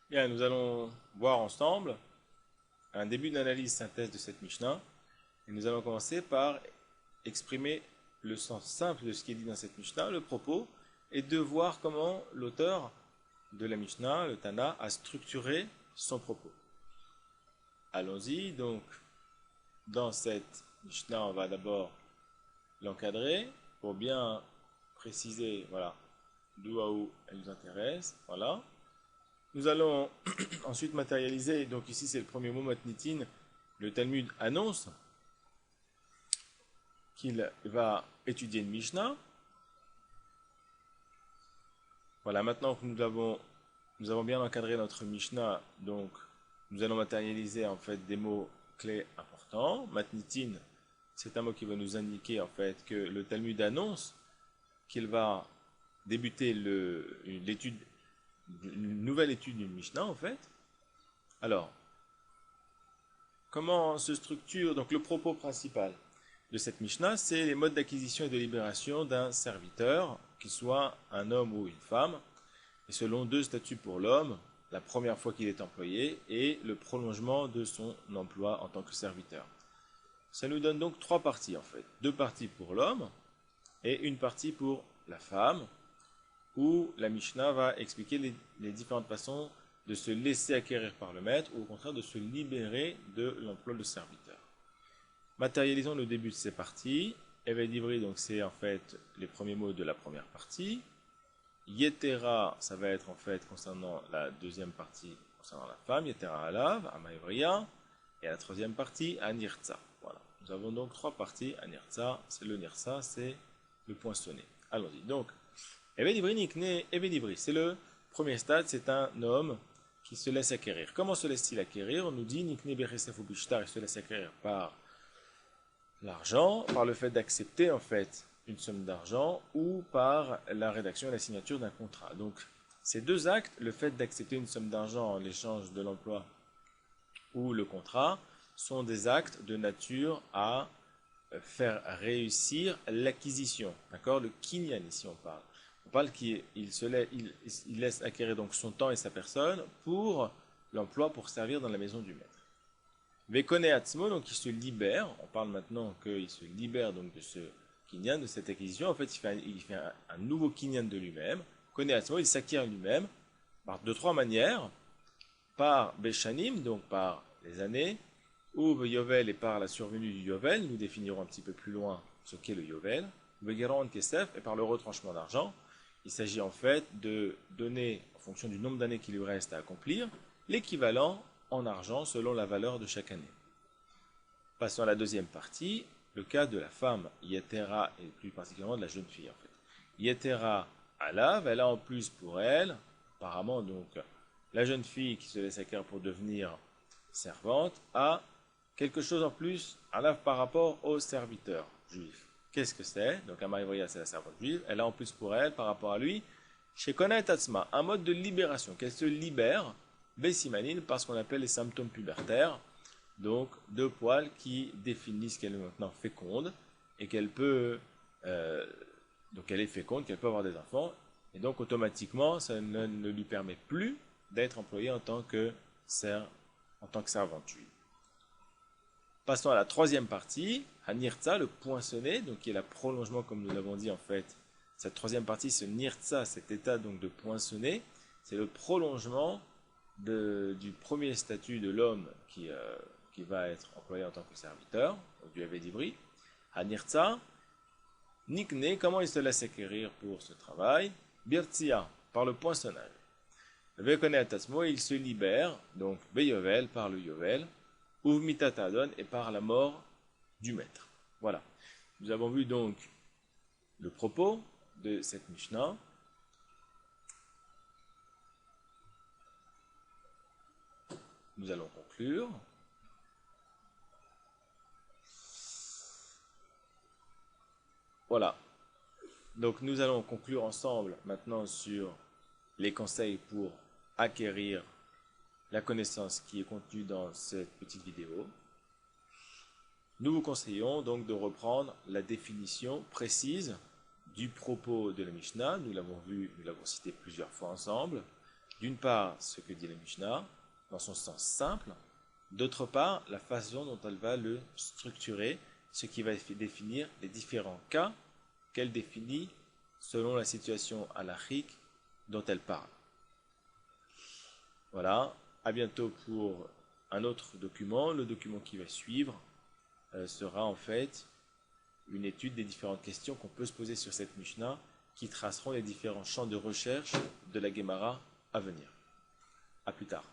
Bien, nous allons voir ensemble un début d'analyse synthèse de cette Mishnah. Et nous allons commencer par exprimer le sens simple de ce qui est dit dans cette Mishnah, le propos, et de voir comment l'auteur de la Mishnah, le Tana, a structuré son propos. Allons-y, donc, dans cette Mishnah, on va d'abord l'encadrer pour bien préciser, voilà, d'où à où elle nous intéresse, voilà. Nous allons ensuite matérialiser, donc ici c'est le premier mot, matnitin, le Talmud annonce qu'il va étudier une Mishnah. Voilà, maintenant que nous avons bien encadré notre Mishnah, donc nous allons matérialiser en fait des mots clés importants. Matnitin, c'est un mot qui va nous indiquer en fait que le Talmud annonce qu'il va débuter une nouvelle étude d'une Mishnah en fait. Alors, comment se structure donc le propos principal de cette Mishnah, c'est les modes d'acquisition et de libération d'un serviteur, qu'il soit un homme ou une femme, et selon deux statuts pour l'homme, la première fois qu'il est employé et le prolongement de son emploi en tant que serviteur. Ça nous donne donc trois parties en fait. Deux parties pour l'homme et une partie pour la femme, où la Mishnah va expliquer les différentes façons de se laisser acquérir par le maître ou au contraire de se libérer de l'emploi de serviteur. Matérialisons le début de ces parties. Evet Ivri, donc c'est en fait les premiers mots de la première partie. Yetera, ça va être en fait concernant la deuxième partie, concernant la femme. Yetera Alav, Amaivriya. Et la troisième partie, Anirtza. Voilà. Nous avons donc trois parties. Anirtza, c'est le Nirsa, c'est le poinçonné. Allons-y. Donc, Evet Ivri, Nikne, Evet Ivri, c'est le premier stade, c'est un homme qui se laisse acquérir. Comment se laisse-t-il acquérir? On nous dit Nikne Beresef ou Bishtar, il se laisse acquérir par l'argent, par le fait d'accepter en fait une somme d'argent ou par la rédaction et la signature d'un contrat. Donc ces deux actes, le fait d'accepter une somme d'argent en échange de l'emploi ou le contrat, sont des actes de nature à faire réussir l'acquisition. D'accord? Le kinyan ici on parle. On parle qu'il il laisse acquérir donc son temps et sa personne pour l'emploi pour servir dans la maison du maître. Vekone Atzmo, donc il se libère, on parle maintenant qu'il se libère donc de ce kinyan, de cette acquisition, en fait il fait un nouveau kinyan de lui-même, Kone Atzmo, il s'acquiert lui-même, par de trois manières, par Beshanim, donc par les années, ou Yovel et par la survenue du Yovel, nous définirons un petit peu plus loin ce qu'est le Yovel, Vegeron Kesef et par le retranchement d'argent, il s'agit en fait de donner, en fonction du nombre d'années qu'il lui reste à accomplir, l'équivalent en argent selon la valeur de chaque année. Passons à la deuxième partie, le cas de la femme Yetera et plus particulièrement de la jeune fille en fait. Yetera Alav, elle a en plus pour elle, apparemment donc la jeune fille qui se laisse acquérir pour devenir servante a quelque chose en plus Alav par rapport au serviteur juif. Qu'est-ce que c'est? Donc Amaïvoya c'est la servante juive, elle a en plus pour elle par rapport à lui Shekona et Tatsma, un mode de libération, qu'elle se libère Bessimanine par ce qu'on appelle les symptômes pubertaires, donc deux poils qui définissent qu'elle est maintenant féconde et qu'elle peut, donc elle est féconde, qu'elle peut avoir des enfants, et donc automatiquement ça ne lui permet plus d'être employée en tant que servante juive. Passons à la troisième partie, Hanirtza, le poinçonné, donc qui est le prolongement comme nous l'avons dit en fait. Cette troisième partie, ce Nirtza, cet état donc de poinçonné, c'est le prolongement du premier statut de l'homme qui va être employé en tant que serviteur, donc du Haved Ivri. Hanirtza, Nikne, comment il se laisse acquérir pour ce travail? Birtsia, par le poinçonnage. Vekone Atasmo, il se libère, donc Beyovel, par le Yovel, Uvmitatadon, et par la mort du maître. Voilà. Nous avons vu donc le propos de cette Mishnah. Nous allons conclure. Voilà. Donc nous allons conclure ensemble maintenant sur les conseils pour acquérir la connaissance qui est contenue dans cette petite vidéo. Nous vous conseillons donc de reprendre la définition précise du propos de la Mishnah. Nous l'avons vu, nous l'avons cité plusieurs fois ensemble. D'une part, ce que dit la Mishnah, dans son sens simple. D'autre part, la façon dont elle va le structurer, ce qui va définir les différents cas qu'elle définit selon la situation halachique dont elle parle. Voilà, à bientôt pour un autre document. Le document qui va suivre sera en fait une étude des différentes questions qu'on peut se poser sur cette Mishnah qui traceront les différents champs de recherche de la Gemara à venir. A plus tard.